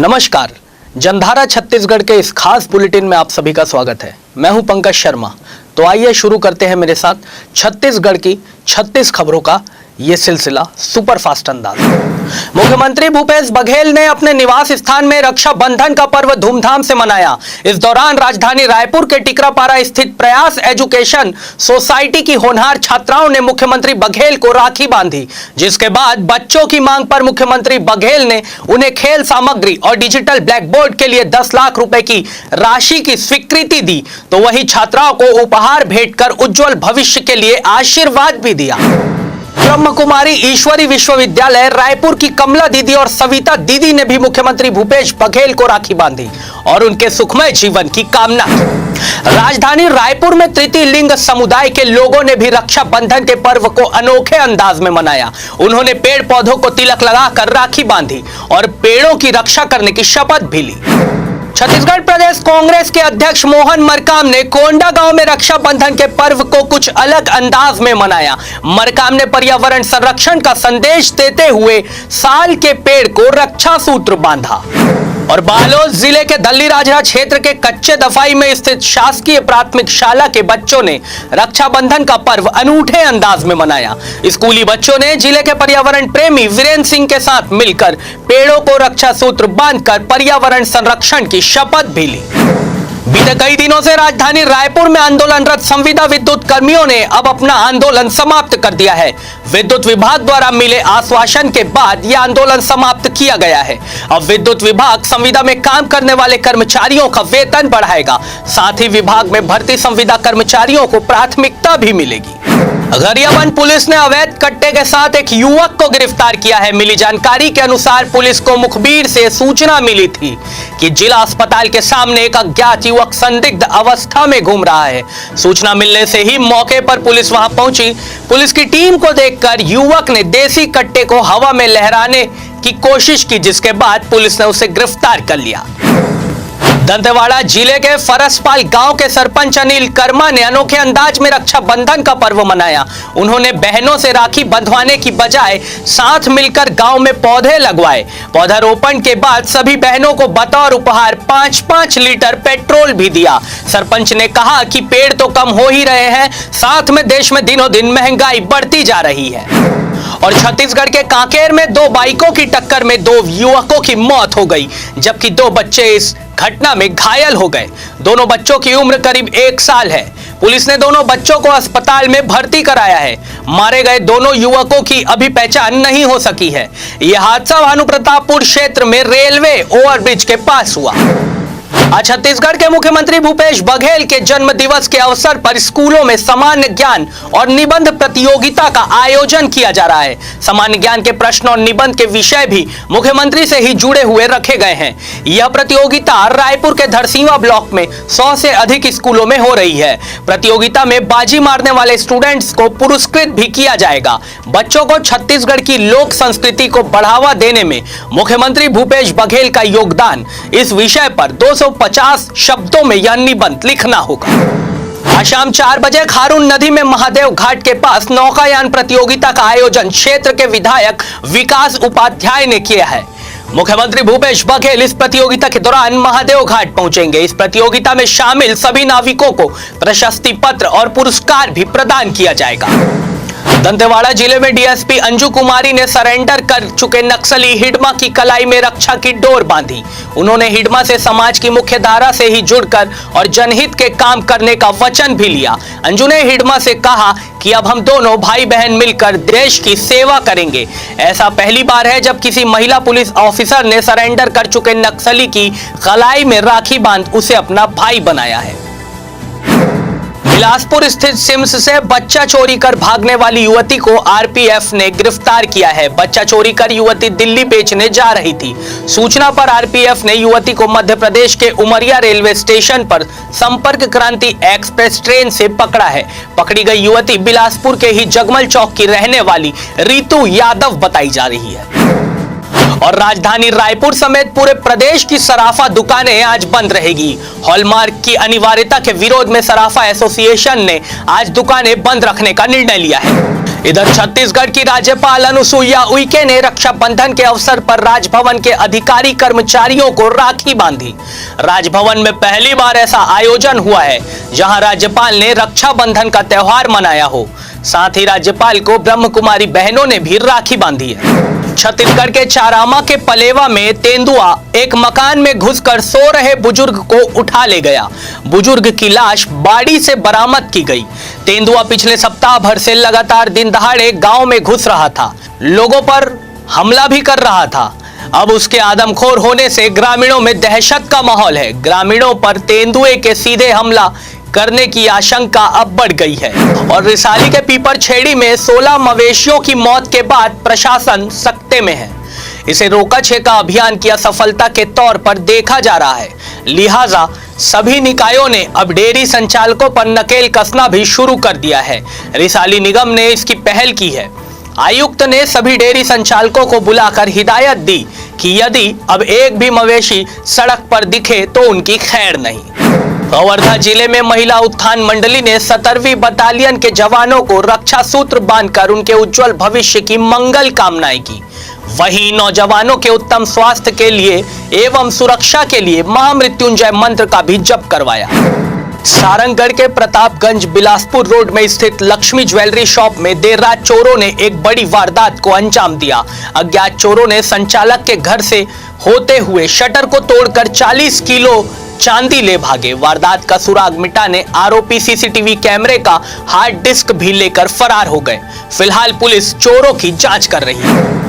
नमस्कार, जनधारा छत्तीसगढ़ के इस खास बुलेटिन में आप सभी का स्वागत है। मैं हूं पंकज शर्मा। तो आइए शुरू करते हैं मेरे साथ छत्तीसगढ़ की 36 खबरों का ये सिलसिला सुपर फास्ट अंदाज। मुख्यमंत्री भूपेश बघेल ने अपने निवास स्थान में रक्षा बंधन का पर्व धूमधाम से मनाया। इस दौरान राजधानी रायपुर के टिकरापारा स्थित प्रयास एजुकेशन सोसाइटी की होनहार छात्राओं ने मुख्यमंत्री बघेल को राखी बांधी, जिसके बाद बच्चों की मांग पर मुख्यमंत्री बघेल ने उन्हें खेल सामग्री और डिजिटल ब्लैक बोर्ड के लिए 10 लाख रुपए की राशि की स्वीकृति दी, तो वहीं छात्राओं को उपहार भेंट कर उज्जवल भविष्य के लिए आशीर्वाद भी दिया। ब्रह्म कुमारी ईश्वरी विश्वविद्यालय रायपुर की कमला दीदी और सविता दीदी ने भी मुख्यमंत्री भूपेश बघेल को राखी बांधी और उनके सुखमय जीवन की कामना की। राजधानी रायपुर में तृतीय लिंग समुदाय के लोगों ने भी रक्षा बंधन के पर्व को अनोखे अंदाज में मनाया। उन्होंने पेड़ पौधों को तिलक लगाकर राखी बांधी और पेड़ों की रक्षा करने की शपथ भी ली। छत्तीसगढ़ प्रदेश कांग्रेस के अध्यक्ष मोहन मरकाम ने कोंडागांव में रक्षा बंधन के पर्व को कुछ अलग अंदाज में मनाया। मरकाम ने पर्यावरण संरक्षण का संदेश देते हुए साल के पेड़ को रक्षा सूत्र बांधा। और बालोद जिले के दल्लीराजहरा क्षेत्र के कच्चे दफाई में स्थित शासकीय प्राथमिक शाला के बच्चों ने रक्षाबंधन का पर्व अनूठे अंदाज में मनाया। स्कूली बच्चों ने जिले के पर्यावरण प्रेमी वीरेंद्र सिंह के साथ मिलकर पेड़ों को रक्षा सूत्र बांधकर पर्यावरण संरक्षण की शपथ भी ली। बीते कई दिनों से राजधानी रायपुर में आंदोलनरत संविदा विद्युत कर्मियों ने अब अपना आंदोलन समाप्त कर दिया है। विद्युत विभाग द्वारा मिले आश्वासन के बाद यह आंदोलन समाप्त किया गया है। अब विद्युत विभाग संविदा में काम करने वाले कर्मचारियों का वेतन बढ़ाएगा, साथ ही विभाग में भर्ती संविदा कर्मचारियों को प्राथमिकता भी मिलेगी। गरियाबंद पुलिस ने अवैध कट्टे के साथ एक युवक को गिरफ्तार किया है। मिली जानकारी के अनुसार पुलिस को मुखबिर से सूचना मिली थी कि जिला अस्पताल के सामने एक अज्ञात युवक संदिग्ध अवस्था में घूम रहा है। सूचना मिलने से ही मौके पर पुलिस वहां पहुंची। पुलिस की टीम को देखकर युवक ने देसी कट्टे को हवा में लहराने की कोशिश की, जिसके बाद पुलिस ने उसे गिरफ्तार कर लिया। दंतेवाड़ा जिले के फरसपाल गांव के सरपंच अनिल कर्मा ने अनोखे अंदाज में रक्षा बंधन का पर्व मनाया। उन्होंने बहनों से राखी बंधवाने की बजाय साथ मिलकर गांव में पौधे लगवाए। पौधारोपण के बाद सभी बहनों को बतौर उपहार 5-5 लीटर पेट्रोल भी दिया। सरपंच ने कहा कि पेड़ तो कम हो ही रहे हैं, साथ में देश में दिनों दिन महंगाई बढ़ती जा रही है। और छत्तीसगढ़ के कांकेर में 2 बाइकों की टक्कर में 2 युवकों की मौत हो गई, जबकि 2 बच्चे इस घटना में घायल हो गए। दोनों बच्चों की उम्र करीब 1 साल है। पुलिस ने दोनों बच्चों को अस्पताल में भर्ती कराया है। मारे गए दोनों युवकों की अभी पहचान नहीं हो सकी है। यह हादसा भानुप्रतापपुर क्षेत्र में रेलवे ओवरब्रिज के पास हुआ। आज छत्तीसगढ़ के मुख्यमंत्री भूपेश बघेल के जन्म दिवस के अवसर पर स्कूलों में सामान्य ज्ञान और निबंध प्रतियोगिता का आयोजन किया जा रहा है। सामान्य ज्ञान के प्रश्न और निबंध के विषय भी मुख्यमंत्री से ही जुड़े हुए रखे गए हैं। यह प्रतियोगिता रायपुर के धरसींवा ब्लॉक में 100 से अधिक स्कूलों में हो रही है। प्रतियोगिता में बाजी मारने वाले स्टूडेंट्स को पुरस्कृत भी किया जाएगा। बच्चों को छत्तीसगढ़ की लोक संस्कृति को बढ़ावा देने में मुख्यमंत्री भूपेश बघेल का योगदान, इस विषय पर 250 शब्दों में यह निबंध लिखना होगा। आज शाम 4 बजे खारून नदी में महादेव घाट के पास नौकायान प्रतियोगिता का आयोजन क्षेत्र के विधायक विकास उपाध्याय ने किया है। मुख्यमंत्री भूपेश बघेल इस प्रतियोगिता के दौरान महादेव घाट पहुंचेंगे। इस प्रतियोगिता में शामिल सभी नाविकों को प्रशस्ति पत्र और पुरस्कार भी प्रदान किया जाएगा। दंतेवाड़ा जिले में डीएसपी अंजू कुमारी ने सरेंडर कर चुके नक्सली हिडमा की कलाई में रक्षा की डोर बांधी। उन्होंने हिडमा से समाज की मुख्य धारा से ही जुड़कर और जनहित के काम करने का वचन भी लिया। अंजू ने हिडमा से कहा कि अब हम दोनों भाई बहन मिलकर देश की सेवा करेंगे। ऐसा पहली बार है जब किसी महिला पुलिस ऑफिसर ने सरेंडर कर चुके नक्सली की कलाई में राखी बांध उसे अपना भाई बनाया है। बिलासपुर स्थित सिम्स से बच्चा चोरी कर भागने वाली युवती को आरपीएफ ने गिरफ्तार किया है। बच्चा चोरी कर युवती दिल्ली बेचने जा रही थी। सूचना पर आरपीएफ ने युवती को मध्य प्रदेश के उमरिया रेलवे स्टेशन पर संपर्क क्रांति एक्सप्रेस ट्रेन से पकड़ा है। पकड़ी गई युवती बिलासपुर के ही जगमल चौक की रहने वाली रितु यादव बताई जा रही है। और राजधानी रायपुर समेत पूरे प्रदेश की सराफा दुकानें आज बंद रहेगी। हॉलमार्क की अनिवार्यता के विरोध में सराफा एसोसिएशन ने आज दुकानें बंद रखने का निर्णय लिया है। इधर छत्तीसगढ़ की राज्यपाल अनुसुईया उइके ने रक्षाबंधन के अवसर पर राजभवन के अधिकारी कर्मचारियों को राखी बांधी। राजभवन में पहली बार ऐसा आयोजन हुआ है जहां राज्यपाल ने रक्षाबंधन का त्यौहार मनाया हो। साथ ही राज्यपाल को ब्रह्म कुमारी बहनों ने भी राखी बांधी है। छत्तीसगढ़ के चारामा के पलेवा में तेंदुआ एक मकान में घुसकर सो रहे बुजुर्ग को उठा ले गया। बुजुर्ग की लाश बाड़ी से बरामद की गई। तेंदुआ पिछले सप्ताह भर से लगातार दिन दहाड़े गांव में घुस रहा था, लोगों पर हमला भी कर रहा था। अब उसके आदमखोर होने से ग्रामीणों में दहशत का माहौल है। ग्रामीणों पर तेंदुए के सीधे हमला करने की आशंका अब बढ़ गई है। और रिसाली के पीपर छेड़ी में 16 मवेशियों की मौत के बाद प्रशासन सकते में है। इसे रोका छेका अभियान की असफलता के तौर पर देखा जा रहा है। लिहाजा सभी निकायों ने अब डेयरी संचालकों पर नकेल कसना भी शुरू कर दिया है। रिसाली निगम ने इसकी पहल की है। आयुक्त ने सभी डेयरी संचालकों को बुलाकर हिदायत दी कि यदि अब एक भी मवेशी सड़क पर दिखे तो उनकी खैर नहीं। कवर्धा जिले में महिला उत्थान मंडली ने 17वीं बटालियन के जवानों को रक्षा सूत्र बांधकर उनके उज्जवल भविष्य की मंगल कामनाएं की। वहीं नौजवानों के उत्तम स्वास्थ्य के लिए एवं सुरक्षा के लिए महामृत्युंजय मंत्र का भी जप करवाया। सारंगगढ़ के प्रतापगंज बिलासपुर रोड में स्थित लक्ष्मी ज्वेलरी शॉप में देर रात चोरों ने एक बड़ी वारदात को अंजाम दिया। अज्ञात चोरों ने संचालक के घर से होते हुए शटर को तोड़कर 40 किलो चांदी ले भागे। वारदात का सुराग मिटाने आरोपी सीसीटीवी कैमरे का हार्ड डिस्क भी लेकर फरार हो गए। फिलहाल पुलिस चोरों की जांच कर रही है।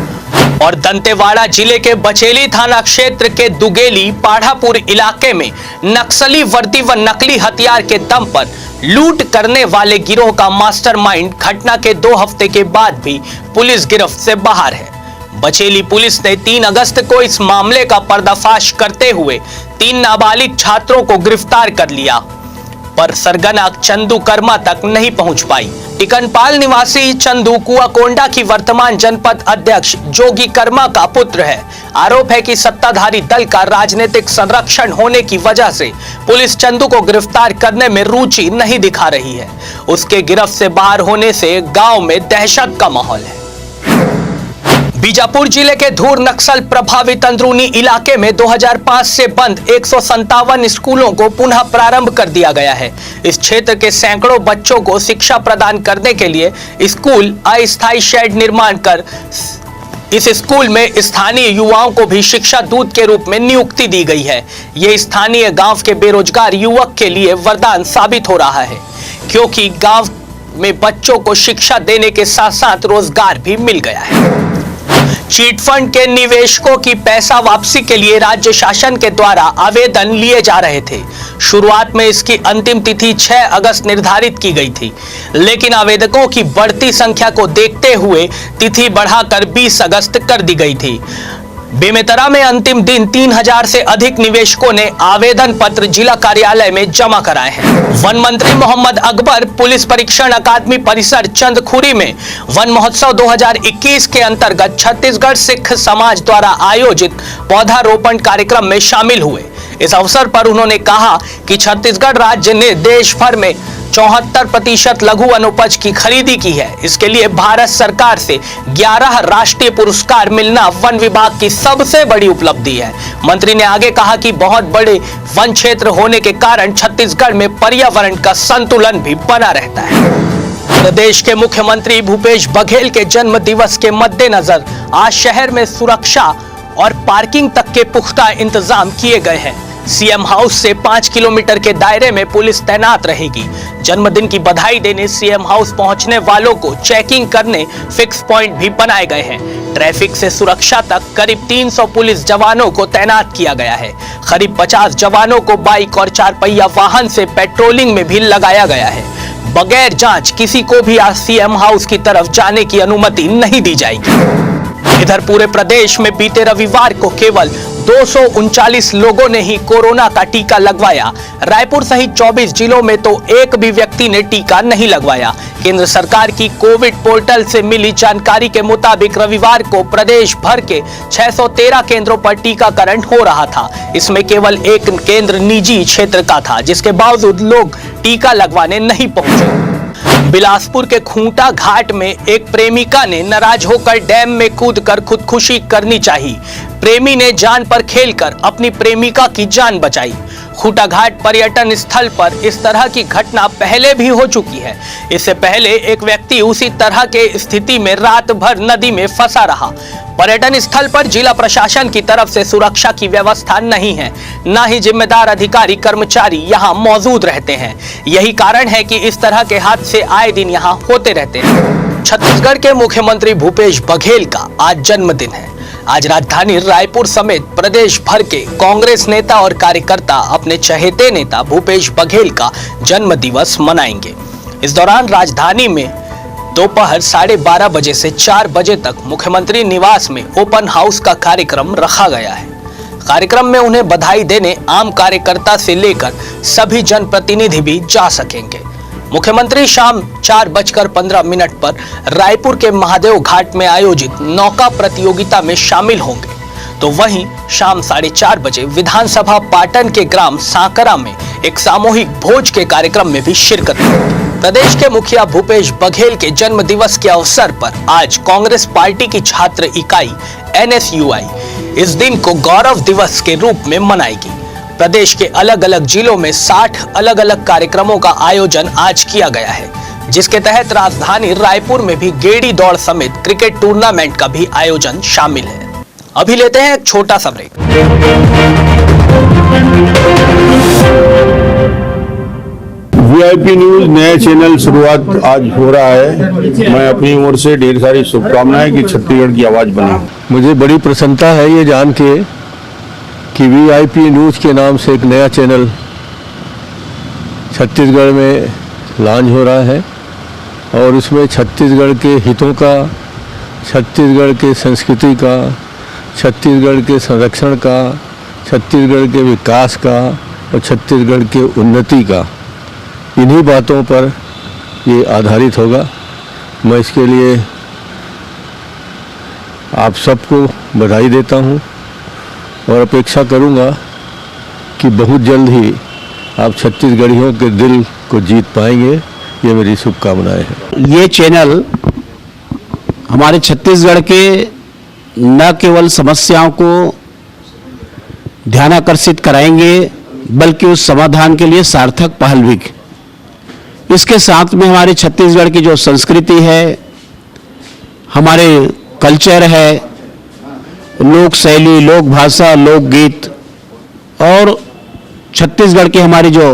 और दंतेवाड़ा जिले के बचेली थाना क्षेत्र के दुगेली पाढ़ापुर इलाके में नक्सली वर्दी व नकली हथियार के दम पर लूट करने वाले गिरोह का मास्टरमाइंड घटना के 2 हफ्ते के बाद भी पुलिस गिरफ्त से बाहर है। बचेली पुलिस ने 3 अगस्त को इस मामले का पर्दाफाश करते हुए 3 नाबालिग छात्रों को गिरफ्तार कर लिया, पर सरगना चंदू कर्मा तक नहीं पहुंच पाई। टिकनपाल निवासी चंदू कुआकोंडा की वर्तमान जनपद अध्यक्ष जोगी कर्मा का पुत्र है। आरोप है कि सत्ताधारी दल का राजनीतिक संरक्षण होने की वजह से पुलिस चंदू को गिरफ्तार करने में रुचि नहीं दिखा रही है। उसके गिरफ्त से बाहर होने से गांव में दहशत का माहौल है। बीजापुर जिले के धूर नक्सल प्रभावित अंदरूनी इलाके में 2005 से बंद 157 स्कूलों को पुनः प्रारंभ कर दिया गया है। इस क्षेत्र के सैकड़ों बच्चों को शिक्षा प्रदान करने के लिए स्कूल अस्थायी शेड निर्माण कर इस स्कूल में स्थानीय युवाओं को भी शिक्षा दूत के रूप में नियुक्ति दी गई है। ये स्थानीय गांव के बेरोजगार युवक के लिए वरदान साबित हो रहा है, क्योंकि गांव में बच्चों को शिक्षा देने के साथ साथ रोजगार भी मिल गया है। चीट फंड के निवेशकों की पैसा वापसी के लिए राज्य शासन के द्वारा आवेदन लिए जा रहे थे। शुरुआत में इसकी अंतिम तिथि 6 अगस्त निर्धारित की गई थी, लेकिन आवेदकों की बढ़ती संख्या को देखते हुए तिथि बढ़ाकर 20 अगस्त कर दी गई थी। बेमेतरा में अंतिम दिन 3000 से अधिक निवेशकों ने आवेदन पत्र जिला कार्यालय में जमा कराए हैं। वन मंत्री मोहम्मद अकबर पुलिस परीक्षण अकादमी परिसर चंदखुरी में वन महोत्सव 2021 के अंतर्गत छत्तीसगढ़ सिख समाज द्वारा आयोजित पौधारोपण कार्यक्रम में शामिल हुए। इस अवसर पर उन्होंने कहा कि छत्तीसगढ़ राज्य ने देश भर में 74% लघु वनोपज की खरीदी की है। इसके लिए भारत सरकार से 11 राष्ट्रीय पुरस्कार मिलना वन विभाग की सबसे बड़ी उपलब्धि है। मंत्री ने आगे कहा कि बहुत बड़े वन क्षेत्र होने के कारण छत्तीसगढ़ में पर्यावरण का संतुलन भी बना रहता है। प्रदेश के मुख्यमंत्री भूपेश बघेल के जन्म दिवस के मद्देनजर आज शहर में सुरक्षा और पार्किंग तक के पुख्ता इंतजाम किए गए हैं। सीएम हाउस से 5 किलोमीटर के दायरे में पुलिस तैनात रहेगी। जन्मदिन की बधाई देने सीएम हाउस पहुंचने वालों को चेकिंग करने फिक्स पॉइंट भी बनाए गए हैं। ट्रैफिक से सुरक्षा तक करीब 300 पुलिस जवानों को तैनात किया गया है। करीब 50 जवानों को बाइक और 4 पहिया वाहन से पेट्रोलिंग में भी लगाया गया है। बगैर जांच किसी को भी आज सीएम हाउस की तरफ जाने की अनुमति नहीं दी जाएगी। इधर पूरे प्रदेश में बीते रविवार को केवल 239 लोगों ने ही कोरोना का टीका लगवाया। रायपुर सहित 24 जिलों में तो एक भी व्यक्ति ने टीका नहीं लगवाया। केंद्र सरकार की कोविड पोर्टल से मिली जानकारी के मुताबिक रविवार को प्रदेश भर के 613 केंद्रों पर टीकाकरण हो रहा था। इसमें केवल एक केंद्र निजी क्षेत्र का था, जिसके बावजूद लोग टीका लगवाने नहीं पहुंचे। बिलासपुर के खूंटा घाट में एक प्रेमिका ने नाराज होकर डैम में कूदकर खुदकुशी करनी चाहिए। प्रेमी ने जान पर खेलकर अपनी प्रेमिका की जान बचाई। खूंटा घाट पर्यटन स्थल पर इस तरह की घटना पहले भी हो चुकी है। इससे पहले एक व्यक्ति उसी तरह के स्थिति में रात भर नदी में फंसा रहा। पर्यटन स्थल पर जिला प्रशासन की तरफ से सुरक्षा की व्यवस्था नहीं है, न ही जिम्मेदार अधिकारी कर्मचारी यहां मौजूद रहते हैं। यही कारण है कि इस तरह के हादसे आए दिन यहां होते रहते हैं। छत्तीसगढ़ के मुख्यमंत्री भूपेश बघेल का आज जन्मदिन है। आज राजधानी रायपुर समेत प्रदेश भर के कांग्रेस नेता और कार्यकर्ता अपने चहेते नेता भूपेश बघेल का जन्म दिवस मनाएंगे। इस दौरान राजधानी में दोपहर 12:30 बजे से 4 बजे तक मुख्यमंत्री निवास में ओपन हाउस का कार्यक्रम रखा गया है। कार्यक्रम में उन्हें बधाई देने आम कार्यकर्ता से लेकर सभी जनप्रतिनिधि भी जा सकेंगे। मुख्यमंत्री शाम 4:15 पर रायपुर के महादेव घाट में आयोजित नौका प्रतियोगिता में शामिल होंगे, तो वहीं शाम 4:30 बजे विधानसभा पाटन के ग्राम सांकरा में एक सामूहिक भोज के कार्यक्रम में भी शिरकत करेंगे। प्रदेश के मुखिया भूपेश बघेल के जन्म दिवस के अवसर पर आज कांग्रेस पार्टी की छात्र इकाई NSUI इस दिन को गौरव दिवस के रूप में मनाएगी। प्रदेश के अलग अलग जिलों में 60 अलग अलग कार्यक्रमों का आयोजन आज किया गया है, जिसके तहत राजधानी रायपुर में भी गेड़ी दौड़ समेत क्रिकेट टूर्नामेंट का भी आयोजन शामिल है। अभी लेते हैं एक छोटा सा ब्रेक। VIP न्यूज नया चैनल शुरुआत आज हो रहा है। मैं अपनी ओर से ढेर सारी शुभकामनाएं कि छत्तीसगढ़ की आवाज बने। मुझे बड़ी प्रसन्नता है ये जान के कि VIP न्यूज के नाम से एक नया चैनल छत्तीसगढ़ में लॉन्च हो रहा है और उसमें छत्तीसगढ़ के हितों का, छत्तीसगढ़ के संस्कृति का, छत्तीसगढ़ के संरक्षण का, छत्तीसगढ़ के विकास का और छत्तीसगढ़ के उन्नति का, इन्हीं बातों पर ये आधारित होगा। मैं इसके लिए आप सबको बधाई देता हूँ और अपेक्षा करूँगा कि बहुत जल्द ही आप छत्तीसगढ़ियों के दिल को जीत पाएंगे। ये मेरी शुभकामनाएं हैं। ये चैनल हमारे छत्तीसगढ़ के न केवल समस्याओं को ध्यानाकर्षित कराएंगे बल्कि उस समाधान के लिए सार्थक पहल भी। इसके साथ में हमारे छत्तीसगढ़ की जो संस्कृति है, हमारे कल्चर है, लोक शैली, लोक भाषा, लोकगीत और छत्तीसगढ़ की हमारी जो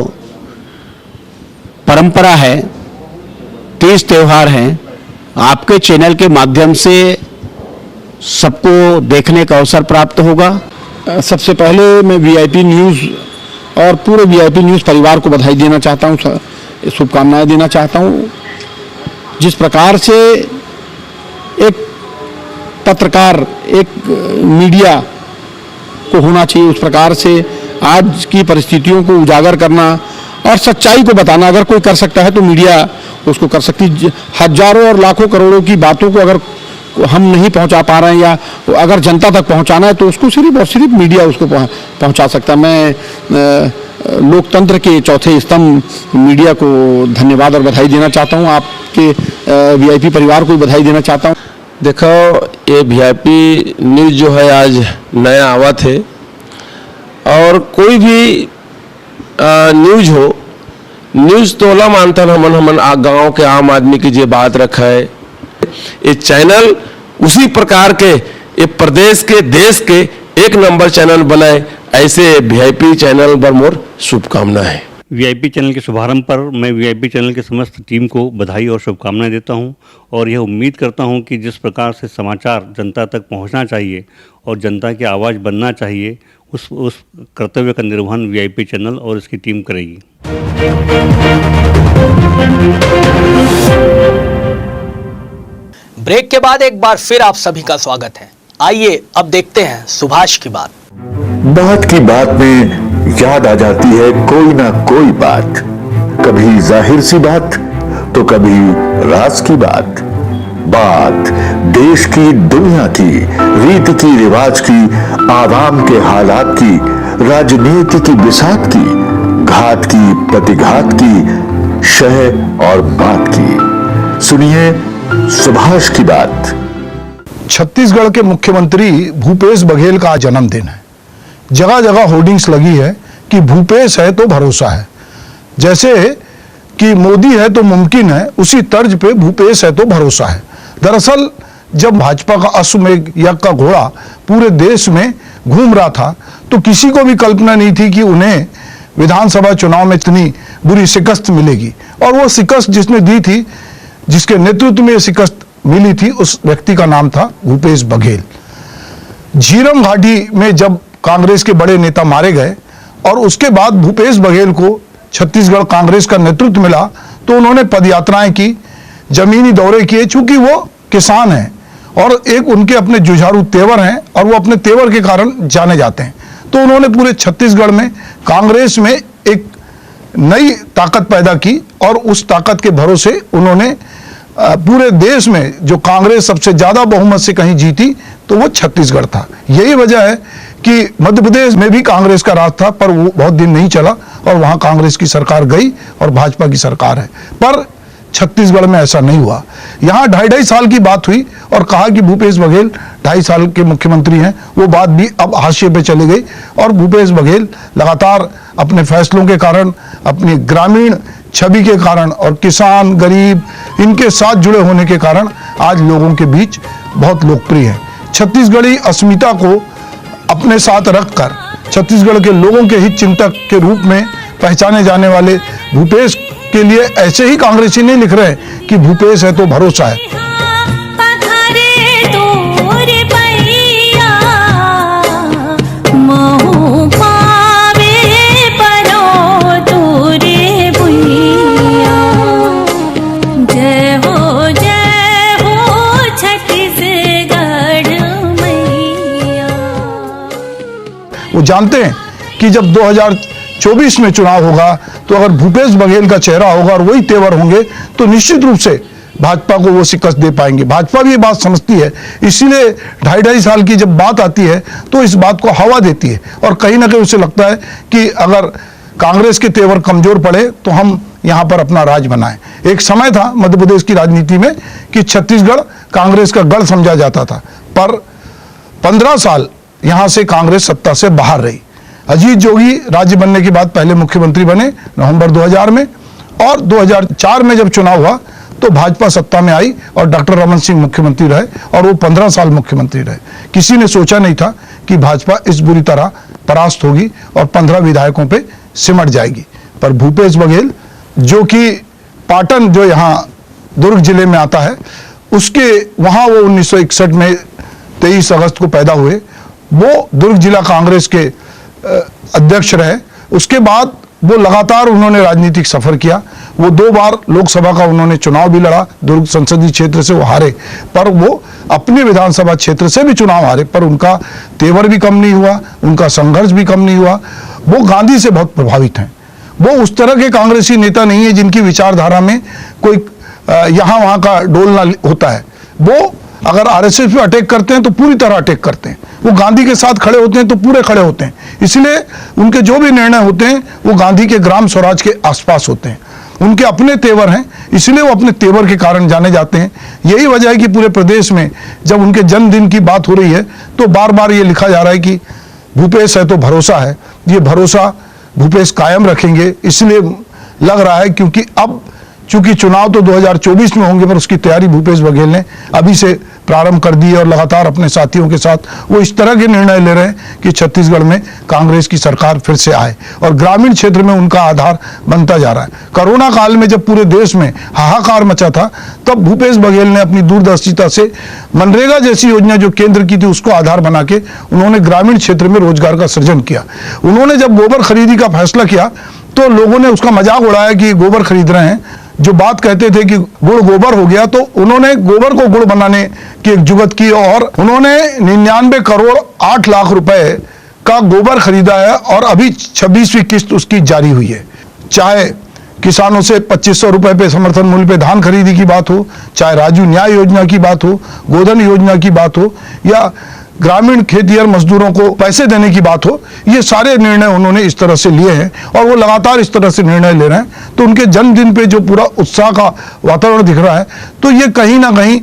परंपरा है, तीज त्योहार हैं, आपके चैनल के माध्यम से सबको देखने का अवसर प्राप्त होगा। सबसे पहले मैं VIP न्यूज और पूरे VIP न्यूज परिवार को बधाई देना चाहता हूँ, शुभकामनाएं देना चाहता हूँ। जिस प्रकार से एक पत्रकार, एक मीडिया को होना चाहिए, उस प्रकार से आज की परिस्थितियों को उजागर करना और सच्चाई को बताना अगर कोई कर सकता है तो मीडिया उसको कर सकती। हजारों और लाखों करोड़ों की बातों को अगर हम नहीं पहुंचा पा रहे हैं या अगर जनता तक पहुंचाना है तो उसको सिर्फ और सिर्फ मीडिया उसको पहुंचा सकता है। मैं लोकतंत्र के चौथे स्तंभ मीडिया को धन्यवाद और बधाई देना चाहता हूं। आपके VIP परिवार को भी बधाई देना चाहता हूं। देखो, ये VIP न्यूज जो है आज नया आवा थे और कोई भी न्यूज हो, न्यूज तोला मानता हमन गांव के आम आदमी की जो बात रखा है। ये चैनल उसी प्रकार के ये प्रदेश के, देश के एक नंबर चैनल बनाए, ऐसे VIP चैनल पर मोर शुभकामना है। VIP चैनल के शुभारंभ पर मैं VIP चैनल के समस्त टीम को बधाई और शुभकामनाएं देता हूं और यह उम्मीद करता हूं कि जिस प्रकार से समाचार जनता तक पहुंचना चाहिए और जनता की आवाज़ बनना चाहिए, उस कर्तव्य का निर्वहन VIP चैनल और इसकी टीम करेगी। ब्रेक के बाद एक बार फिर आप सभी का स्वागत है। आइए अब देखते हैं सुभाष की बात। बात की बात में याद आ जाती है कोई ना कोई बात, कभी जाहिर सी बात तो कभी राज की बात। बात देश की, दुनिया की, रीति की, रिवाज की, आवाम के हालात की, राजनीति की बिसात की, घात की, प्रतिघात की, शह और बात की। सुनिए सुभाष की बात। छत्तीसगढ़ के मुख्यमंत्री भूपेश बघेल का आज जन्मदिन है। जगह जगह होर्डिंग्स लगी है कि भूपेश है तो भरोसा है। जैसे कि मोदी है तो मुमकिन है, उसी तर्ज पे भूपेश है तो भरोसा है। दरअसल जब भाजपा का अश्वमेध यज्ञ का घोड़ा पूरे देश में घूम रहा था तो किसी को भी कल्पना नहीं थी कि उन्हें विधानसभा चुनाव में इतनी बुरी शिकस्त मिलेगी। और वो शिकस्त जिसने दी थी, जिसके नेतृत्व में ये शिकस्त मिली थी, उस व्यक्ति का नाम था भूपेश बघेल। झीरम घाटी में जब कांग्रेस के बड़े नेता मारे गए और उसके बाद भूपेश बघेल को छत्तीसगढ़ कांग्रेस का नेतृत्व मिला तो उन्होंने पदयात्राएं की, जमीनी दौरे किए। चूंकि वो किसान हैं और एक उनके अपने जुझारू तेवर हैं और वो अपने तेवर के कारण जाने जाते हैं, तो उन्होंने पूरे छत्तीसगढ़ में कांग्रेस में एक नई ताकत पैदा की और उस ताकत के भरोसे उन्होंने पूरे देश में जो कांग्रेस सबसे ज्यादा बहुमत से कहीं जीती तो वो छत्तीसगढ़ था। यही वजह है कि मध्य प्रदेश में भी कांग्रेस का राज था, पर वो बहुत दिन नहीं चला और वहां कांग्रेस की सरकार गई और भाजपा की सरकार है। पर छत्तीसगढ़ में ऐसा नहीं हुआ। यहाँ 2.5 साल की बात हुई और कहा कि भूपेश बघेल 2.5 साल के मुख्यमंत्री हैं। वो बात भी अब हाशिए पे चली गई और भूपेश बघेल लगातार अपने फैसलों के कारण, अपनी ग्रामीण छवि के कारण और किसान गरीब इनके साथ जुड़े होने के कारण आज लोगों के बीच बहुत लोकप्रिय है। छत्तीसगढ़ी अस्मिता को अपने साथ रखकर छत्तीसगढ़ के लोगों के हित चिंतक के रूप में पहचाने जाने वाले भूपेश के लिए ऐसे ही कांग्रेसी नहीं लिख रहे कि भूपेश है तो भरोसा है। वो जानते हैं कि जब 2024 में चुनाव होगा तो अगर भूपेश बघेल का चेहरा होगा और वही तेवर होंगे तो निश्चित रूप से भाजपा को वो शिकस्त दे पाएंगे। भाजपा भी ये बात समझती है, इसीलिए 2.5 साल की जब बात आती है तो इस बात को हवा देती है और कहीं ना कहीं उसे लगता है कि अगर कांग्रेस के तेवर कमजोर पड़े तो हम यहाँ पर अपना राज बनाएं। एक समय था मध्य प्रदेश की राजनीति में कि छत्तीसगढ़ कांग्रेस का गढ़ समझा जाता था, पर 15 साल यहाँ से कांग्रेस सत्ता से बाहर रही। अजीत जोगी राज्य बनने के बाद पहले मुख्यमंत्री बने नवंबर 2000 में और 2004 में जब चुनाव हुआ तो भाजपा सत्ता में आई और डॉक्टर रमन सिंह मुख्यमंत्री रहे और वो 15 साल मुख्यमंत्री रहे। किसी ने सोचा नहीं था कि भाजपा इस बुरी तरह परास्त होगी और 15 विधायकों पे सिमट जाएगी। पर भूपेश बघेल जो कि पाटन जो यहाँ दुर्ग जिले में आता है, उसके वहाँ वो 1961 में 23 अगस्त को पैदा हुए। वो दुर्ग जिला कांग्रेस के अध्यक्ष रहे। उसके बाद वो लगातार उन्होंने राजनीतिक सफर किया। वो 2 बार लोकसभा का उन्होंने चुनाव भी लड़ा, दुर्ग संसदीय क्षेत्र से वो हारे, पर वो अपने विधानसभा क्षेत्र से भी चुनाव हारे, पर उनका तेवर भी कम नहीं हुआ, उनका संघर्ष भी कम नहीं हुआ। वो गांधी से बहुत प्रभावित हैं। वो उस तरह के कांग्रेसी नेता नहीं है जिनकी विचारधारा में कोई यहाँ वहाँ का डोलना होता है। वो अगर आरएसएस पे अटैक करते हैं तो पूरी तरह अटैक करते हैं। वो गांधी के साथ खड़े होते हैं तो पूरे खड़े होते हैं। इसलिए उनके जो भी निर्णय होते हैं वो गांधी के ग्राम स्वराज के आसपास होते हैं। उनके अपने तेवर हैं, इसलिए वो अपने तेवर के कारण जाने जाते हैं। यही वजह है कि पूरे प्रदेश में जब उनके जन्मदिन की बात हो रही है तो बार बार ये लिखा जा रहा है कि भूपेश है तो भरोसा है। ये भरोसा भूपेश कायम रखेंगे, इसलिए लग रहा है, क्योंकि अब चूंकि चुनाव तो 2024 में होंगे पर उसकी तैयारी भूपेश बघेल ने अभी से प्रारंभ कर दी है और लगातार अपने साथियों के साथ वो इस तरह के निर्णय ले रहे हैं कि छत्तीसगढ़ में कांग्रेस की सरकार फिर से आए और ग्रामीण क्षेत्र में उनका आधार बनता जा रहा है। कोरोना काल में जब पूरे देश में हाहाकार मचा था तब भूपेश बघेल ने अपनी दूरदर्शिता से मनरेगा जैसी योजना जो केंद्र की थी उसको आधार बना के उन्होंने ग्रामीण क्षेत्र में रोजगार का सृजन किया। उन्होंने जब गोबर खरीदी का फैसला किया तो लोगों ने उसका मजाक उड़ाया कि गोबर खरीद रहे हैं। जो बात कहते थे कि गुड़ गोबर हो गया, तो उन्होंने गोबर को गुड़ बनाने की एक जुगत की और उन्होंने 99 करोड़ 8 लाख रुपए का गोबर खरीदा है और अभी 26वीं किस्त उसकी जारी हुई है। चाहे किसानों से 2500 रुपए पे समर्थन मूल्य पे धान खरीदी की बात हो, चाहे राजू न्याय योजना की बात हो, गोधन योजना की बात हो, या ग्रामीण खेतिहर मजदूरों को पैसे देने की बात हो, ये सारे निर्णय उन्होंने इस तरह से लिए हैं और वो लगातार इस तरह से निर्णय ले रहे हैं। तो उनके जन्मदिन पे जो पूरा उत्साह का वातावरण दिख रहा है, तो ये कहीं ना कहीं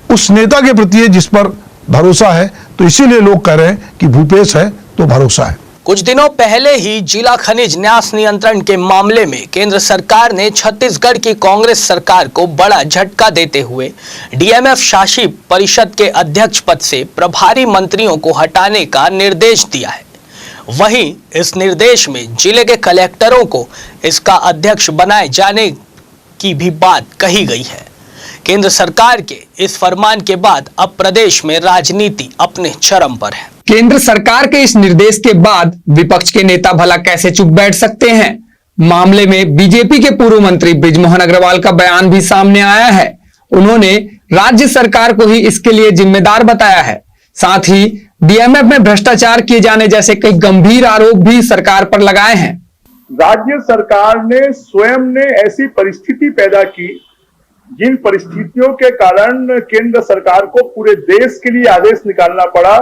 उस नेता के प्रति है जिस पर भरोसा है। तो इसीलिए लोग कह रहे हैं कि भूपेश है तो भरोसा है। कुछ दिनों पहले ही जिला खनिज न्यास नियंत्रण के मामले में केंद्र सरकार ने छत्तीसगढ़ की कांग्रेस सरकार को बड़ा झटका देते हुए डीएमएफ शासी परिषद के अध्यक्ष पद से प्रभारी मंत्रियों को हटाने का निर्देश दिया है। वहीं इस निर्देश में जिले के कलेक्टरों को इसका अध्यक्ष बनाए जाने की भी बात कही गई है। केंद्र सरकार के इस फरमान के बाद अब प्रदेश में राजनीति अपने चरम पर है। केंद्र सरकार के इस निर्देश के बाद विपक्ष के नेता भला कैसे चुप बैठ सकते हैं। मामले में बीजेपी के पूर्व मंत्री बृजमोहन अग्रवाल का बयान भी सामने आया है। उन्होंने राज्य सरकार को ही इसके लिए जिम्मेदार बताया है। साथ ही डीएमएफ में भ्रष्टाचार किए जाने जैसे कई गंभीर आरोप भी सरकार पर लगाए हैं। राज्य सरकार ने स्वयं ने ऐसी परिस्थिति पैदा की जिन परिस्थितियों के कारण केंद्र सरकार को पूरे देश के लिए आदेश निकालना पड़ा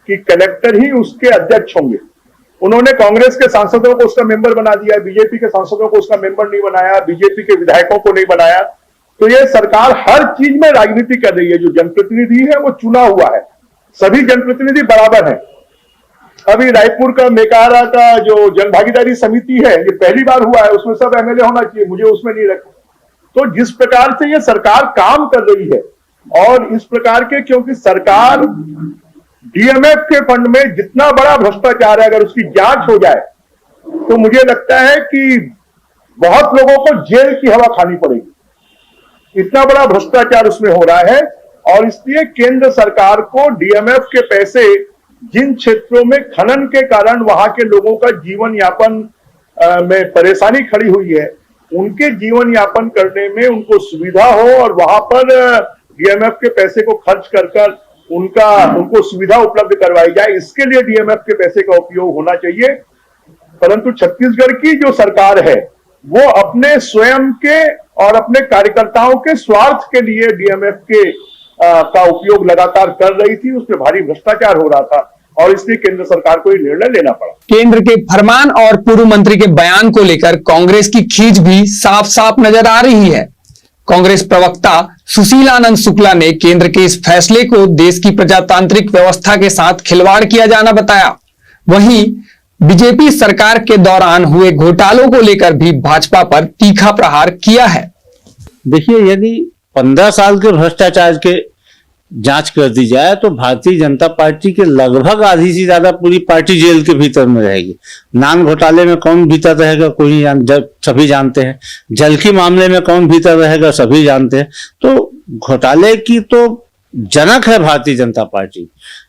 कि कलेक्टर ही उसके अध्यक्ष होंगे। उन्होंने कांग्रेस के सांसदों को उसका मेंबर बना दिया, बीजेपी के सांसदों को उसका मेंबर नहीं बनाया, बीजेपी के विधायकों को नहीं बनाया। तो ये सरकार हर चीज में राजनीति कर रही है। जो जनप्रतिनिधि है वो चुना हुआ है, सभी जनप्रतिनिधि बराबर है। अभी रायपुर का मेकारा का जो जनभागीदारी समिति है, ये पहली बार हुआ है, उसमें सब एमएलए होना चाहिए, मुझे उसमें नहीं रखा। तो जिस प्रकार से ये सरकार काम कर रही है और इस प्रकार के, क्योंकि सरकार डीएमएफ के फंड में जितना बड़ा भ्रष्टाचार है अगर उसकी जांच हो जाए तो मुझे लगता है कि बहुत लोगों को जेल की हवा खानी पड़ेगी। इतना बड़ा भ्रष्टाचार उसमें हो रहा है और इसलिए केंद्र सरकार को डीएमएफ के पैसे जिन क्षेत्रों में खनन के कारण वहां के लोगों का जीवन यापन में परेशानी खड़ी हुई है, उनके जीवन यापन करने में उनको सुविधा हो और वहां पर डीएमएफ के पैसे को खर्च कर उनको सुविधा उपलब्ध करवाई जाए, इसके लिए डीएमएफ के पैसे का उपयोग होना चाहिए। परंतु छत्तीसगढ़ की जो सरकार है वो अपने स्वयं के और अपने कार्यकर्ताओं के स्वार्थ के लिए डीएमएफ के का उपयोग लगातार कर रही थी। उसमें भारी भ्रष्टाचार हो रहा था और इसलिए केंद्र सरकार को ये निर्णय लेना पड़ा। केंद्र के फरमान और पूर्व मंत्री के बयान को लेकर कांग्रेस की खींच भी साफ साफ नजर आ रही है। कांग्रेस प्रवक्ता सुशील आनंद शुक्ला ने केंद्र के इस फैसले को देश की प्रजातांत्रिक व्यवस्था के साथ खिलवाड़ किया जाना बताया। वहीं बीजेपी सरकार के दौरान हुए घोटालों को लेकर भी भाजपा पर तीखा प्रहार किया है। देखिए, यदि 15 साल के भ्रष्टाचार के जांच कर दी जाए तो भारतीय जनता पार्टी के लगभग आधी से ज्यादा पूरी पार्टी जेल के भीतर में रहेगी। नान घोटाले में कौन भीतर रहेगा कोई नहीं सभी जानते हैं। जल के मामले में कौन भीतर रहेगा सभी जानते हैं। तो घोटाले की तो जनक है भारतीय जनता पार्टी।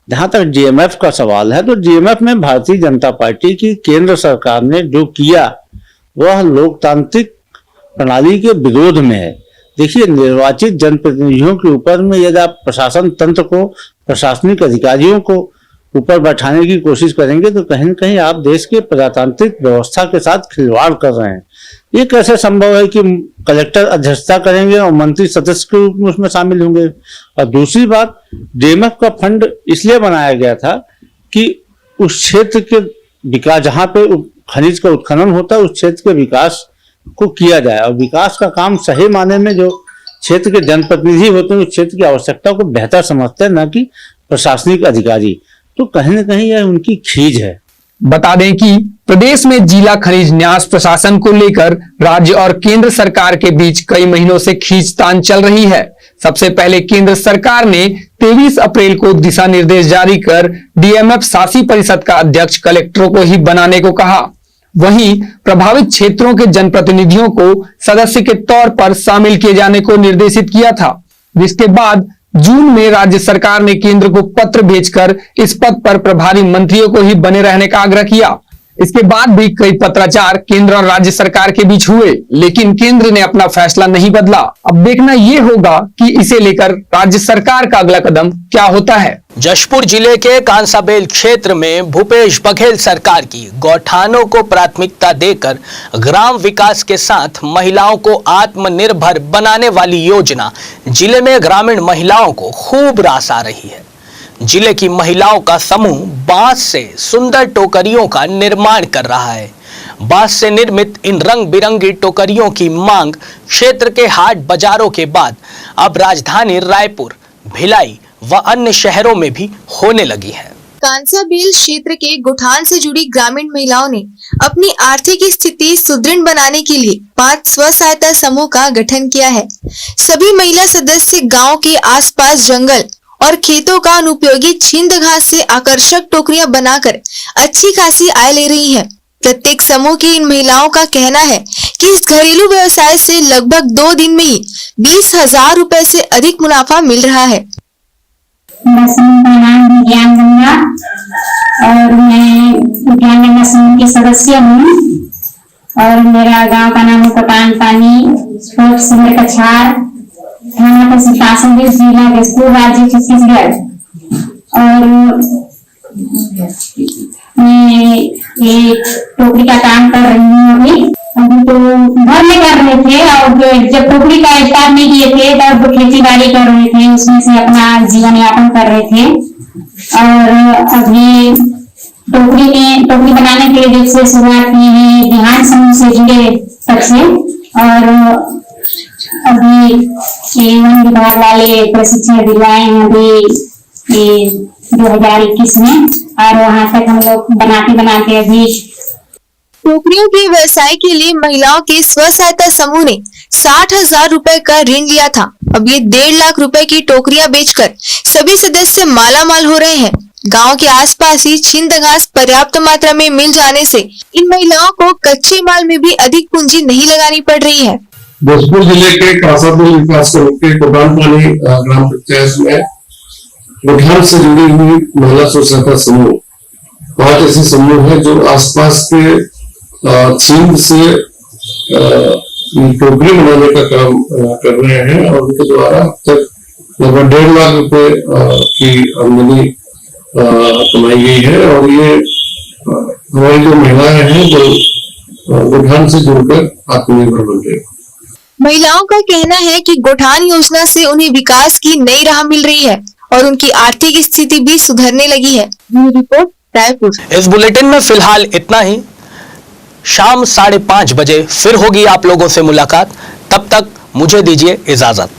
जहां तक डीएमएफ का सवाल है तो डीएमएफ में भारतीय जनता पार्टी की केंद्र सरकार ने जो किया वह लोकतांत्रिक प्रणाली के विरोध में है। देखिए, निर्वाचित जनप्रतिनिधियों के ऊपर में यदि आप प्रशासन तंत्र को, प्रशासनिक अधिकारियों को ऊपर बैठाने की कोशिश करेंगे तो कहीं न कहीं आप देश के प्रजातांत्रिक व्यवस्था के साथ खिलवाड़ कर रहे हैं। ये कैसे संभव है कि कलेक्टर अध्यक्षता करेंगे और मंत्री सदस्य के रूप में उसमें शामिल होंगे। और दूसरी बात, डीएमएफ का फंड इसलिए बनाया गया था कि उस क्षेत्र के विकास, जहाँ पे खनिज का उत्खनन होता है, उस क्षेत्र के विकास को किया जाए। और विकास का काम सही माने में जो क्षेत्र के जनप्रतिनिधि होते हैं उस क्षेत्र की आवश्यकता को बेहतर समझते हैं, न कि प्रशासनिक अधिकारी। तो कहीं न कहीं यह उनकी खींच है। बता दें कि प्रदेश में जिला खनिज न्यास प्रशासन को लेकर राज्य और केंद्र सरकार के बीच कई महीनों से खींचतान चल रही है। सबसे पहले केंद्र सरकार ने 23 अप्रैल को दिशा निर्देश जारी कर डीएमएफ शासी परिषद का अध्यक्ष कलेक्टरों को ही बनाने को कहा। वहीं प्रभावित क्षेत्रों के जनप्रतिनिधियों को सदस्य के तौर पर शामिल किए जाने को निर्देशित किया था, जिसके बाद जून में राज्य सरकार ने केंद्र को पत्र भेजकर इस पद पर प्रभारी मंत्रियों को ही बने रहने का आग्रह किया। इसके बाद भी कई पत्राचार केंद्र और राज्य सरकार के बीच हुए, लेकिन केंद्र ने अपना फैसला नहीं बदला। अब देखना यह होगा कि इसे लेकर राज्य सरकार का अगला कदम क्या होता है। जशपुर जिले के कांसाबेल क्षेत्र में भूपेश बघेल सरकार की गौठानों को प्राथमिकता देकर ग्राम विकास के साथ महिलाओं को आत्मनिर्भर बनाने वाली योजना जिले में ग्रामीण महिलाओं को खूब रास आ रही है। जिले की महिलाओं का समूह बांस से सुंदर टोकरियों का निर्माण कर रहा है। बांस से निर्मित इन रंग बिरंगी टोकरियों की मांग क्षेत्र के हाट बाजारों के बाद अब राजधानी रायपुर, भिलाई व अन्य शहरों में भी होने लगी है। कांसाबेल क्षेत्र के गोठान से जुड़ी ग्रामीण महिलाओं ने अपनी आर्थिक स्थिति सुदृढ़ बनाने के लिए 5 स्व सहायता समूह का गठन किया है। सभी महिला सदस्य गांव के आसपास जंगल और खेतों का अनुपयोगी छिंद घास से आकर्षक टोकरियां बनाकर अच्छी खासी आय ले रही हैं। प्रत्येक समूह की इन महिलाओं का कहना है कि इस घरेलू व्यवसाय से लगभग 2 दिन में ही 20,000 रुपए से अधिक मुनाफा मिल रहा है। मेरा समूह का नाम विज्ञान गंगा और मैं विज्ञान गंगा समूह की सदस्य हूँ और मेरा गांव का नाम है कटान पानी, शहर कछार, थाना कांसाबेल, जिला जशपुर, राज्य छत्तीसगढ़। और मैं ये टोकरी का काम कर रही हूँ। अभी तो घर में कर रहे थे और जब टोकरी का स्टार्ट नहीं किए थे तब खेती बाड़ी कर रहे थे, उसमें से अपना जीवन यापन कर रहे थे। और अभी टोकरी बनाने के लिए जब से शुरुआत की है बिहान समूह से जुड़े तब से, और अभी वन विभाग वाले प्रशिक्षण दिलवाए हैं अभी 2021 में, और वहां तक हम लोग बनाते अभी। टोकरियों के व्यवसाय के लिए महिलाओं के स्व सहायता समूह ने 60,000 रुपए का ऋण लिया था। अब ये 1.5 लाख रुपए की टोकरियां बेचकर सभी सदस्य मालामाल हो रहे हैं। गांव के आसपास ही छिंद घास पर्याप्त मात्रा में मिल जाने से इन महिलाओं को कच्चे माल में भी अधिक पूंजी नहीं लगानी पड़ रही है। जशपुर जिले के कांसाबेल विकास के गोठान पानी ग्राम पंचायत में गोठान से जुड़ी हुई महिला स्व सहायता समूह 5 ऐसे समूह है जो आसपास के छिंद से टोकरी बनाने का काम कर रहे हैं और उनके द्वारा अब तक लगभग 1.5 लाख रुपए की आमदनी कमाई गई है। और ये हमारी जो महिलाएं हैं जो गोठान से जुड़कर आत्मनिर्भर बन रही है। महिलाओं का कहना है कि गोठान योजना से उन्हें विकास की नई राह मिल रही है और उनकी आर्थिक स्थिति भी सुधरने लगी है। रिपोर्ट रायपुर। इस बुलेटिन में फिलहाल इतना ही। शाम 5:30 बजे फिर होगी आप लोगों से मुलाकात। तब तक मुझे दीजिए इजाजत।